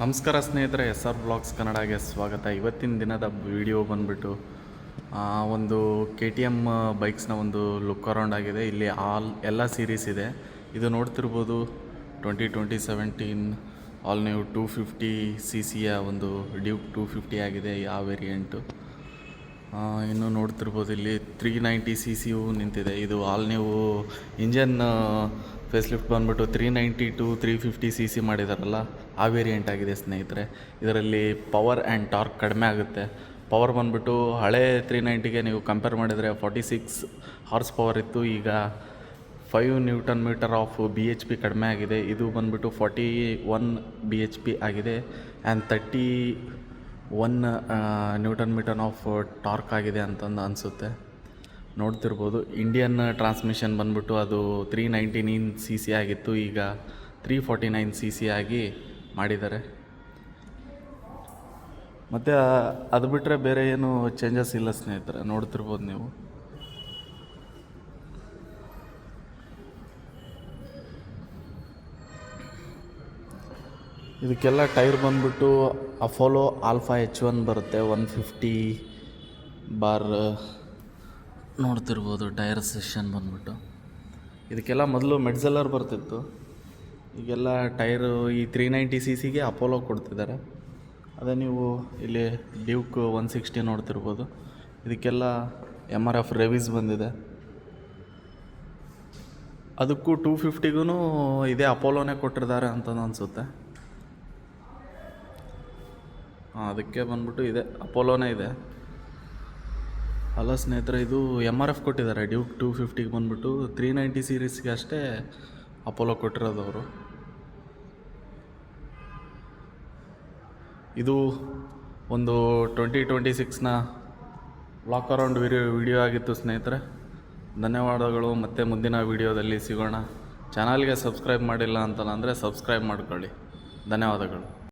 ನಮಸ್ಕಾರ ಸ್ನೇಹಿತರೆ, S R blogs ಕನ್ನಡಗೆ ಸ್ವಾಗತ. ಇವತ್ತಿನ ದಿನದ ವಿಡಿಯೋ ಬಂದುಬಿಟ್ಟು ಒಂದು ಕೆ ಟಿ ಎಮ್ ಬೈಕ್ಸ್ನ ಒಂದು ಲುಕ್ ಅರೌಂಡ್ ಆಗಿದೆ. ಇಲ್ಲಿ ಎಲ್ಲ ಸೀರೀಸ್ ಇದೆ. ಇದು ನೋಡ್ತಿರ್ಬೋದು 2017 ಆಲ್ ನ್ಯೂ 250 cc ಒಂದು ಡ್ಯೂಕ್ 250 ಆಗಿದೆ. ಆ ವೇರಿಯಂಟು ಇನ್ನು ನೋಡ್ತಿರ್ಬೋದು ಇಲ್ಲಿ 390 cc ನಿಂತಿದೆ. ಇದು ಆಲ್ ನ್ಯೂ ಇಂಜನ್ ಫೇಸ್ಲಿಫ್ಟ್ ಬಂದುಬಿಟ್ಟು 390 to 350 cc ಮಾಡಿದಾರಲ್ಲ, ಆ ವೇರಿಯಂಟ್ ಆಗಿದೆ ಸ್ನೇಹಿತರೆ. ಇದರಲ್ಲಿ ಪವರ್ ಆ್ಯಂಡ್ ಟಾರ್ಕ್ ಕಡಿಮೆ ಆಗುತ್ತೆ. ಪವರ್ ಬಂದುಬಿಟ್ಟು ಹಳೆ 390ಗೆ ನೀವು ಕಂಪೇರ್ ಮಾಡಿದರೆ 46 ಹಾರ್ಸ್ ಪವರ್ ಇತ್ತು. ಈಗ 5 Nm ಆಫ್ BHP ಕಡಿಮೆ ಆಗಿದೆ. ಇದು ಬಂದುಬಿಟ್ಟು 41 BHP ಆಗಿದೆ ಆ್ಯಂಡ್ 31 Nm ಆಫ್ ಟಾರ್ಕ್ ಆಗಿದೆ ಅಂತಂದು ಅನಿಸುತ್ತೆ. ನೋಡ್ತಿರ್ಬೋದು ಇಂಡಿಯನ್ ಟ್ರಾನ್ಸ್ಮಿಷನ್ ಬಂದುಬಿಟ್ಟು ಅದು 399 cc ಆಗಿತ್ತು. ಈಗ 349 cc ಆಗಿ ಮಾಡಿದ್ದಾರೆ. ಮತ್ತು ಅದು ಬಿಟ್ಟರೆ ಬೇರೆ ಏನು ಚೇಂಜಸ್ ಇಲ್ಲ ಸ್ನೇಹಿತರೆ. ನೋಡ್ತಿರ್ಬೋದು ನೀವು. ಇದಕ್ಕೆಲ್ಲ ಟೈರ್ ಬಂದುಬಿಟ್ಟು ಅಪೋಲೋ ಆಲ್ಫಾ H1 ಬರುತ್ತೆ 150 ಬಾರ್. ನೋಡ್ತಿರ್ಬೋದು ಟೈರ್ ಸೆಷನ್ ಬಂದುಬಿಟ್ಟು. ಇದಕ್ಕೆಲ್ಲ ಮೊದಲು ಮೆಡ್ಜೆಲ್ಲರ್ ಬರ್ತಿತ್ತು. ಈಗೆಲ್ಲ ಟೈರು ಈ 390 cc ಅಪೋಲೋ ಕೊಡ್ತಿದ್ದಾರೆ. ಅದೇ ನೀವು ಇಲ್ಲಿ ಡ್ಯೂಕ್ 160 ನೋಡ್ತಿರ್ಬೋದು. ಇದಕ್ಕೆಲ್ಲ MRF ರೆವಿಸ್ ಬಂದಿದೆ. ಅದಕ್ಕೂ 250ಗೂ ಇದೇ ಅಪೋಲೋನೇ ಕೊಟ್ಟಿದ್ದಾರೆ ಅಂತ ಅನಿಸುತ್ತೆ. ಅದಕ್ಕೆ ಬಂದ್ಬಿಟ್ಟು ಇದೆ ಅಪೋಲೋನೇ ಇದೆ ಅಲ್ಲ ಸ್ನೇಹಿತರೆ. ಇದು MRF ಕೊಟ್ಟಿದ್ದಾರೆ ಡ್ಯೂಕ್ 250ಗೆ ಬಂದುಬಿಟ್ಟು. 390 ಸೀರೀಸ್ಗೆ ಅಷ್ಟೇ ಅಪೋಲೋ ಕೊಟ್ಟಿರೋದು ಅವರು. ಇದು ಒಂದು 2026ನ ವ್ಲಾಗ್ ಅರೌಂಡ್ ವಿಡಿಯೋ ಆಗಿತ್ತು ಸ್ನೇಹಿತರೆ. ಧನ್ಯವಾದಗಳು. ಮತ್ತೆ ಮುಂದಿನ ವಿಡಿಯೋದಲ್ಲಿ ಸಿಗೋಣ. ಚಾನಲ್ಗೆ ಸಬ್ಸ್ಕ್ರೈಬ್ ಮಾಡಿಲ್ಲ ಅಂತಂದರೆ ಸಬ್ಸ್ಕ್ರೈಬ್ ಮಾಡ್ಕೊಳ್ಳಿ. ಧನ್ಯವಾದಗಳು.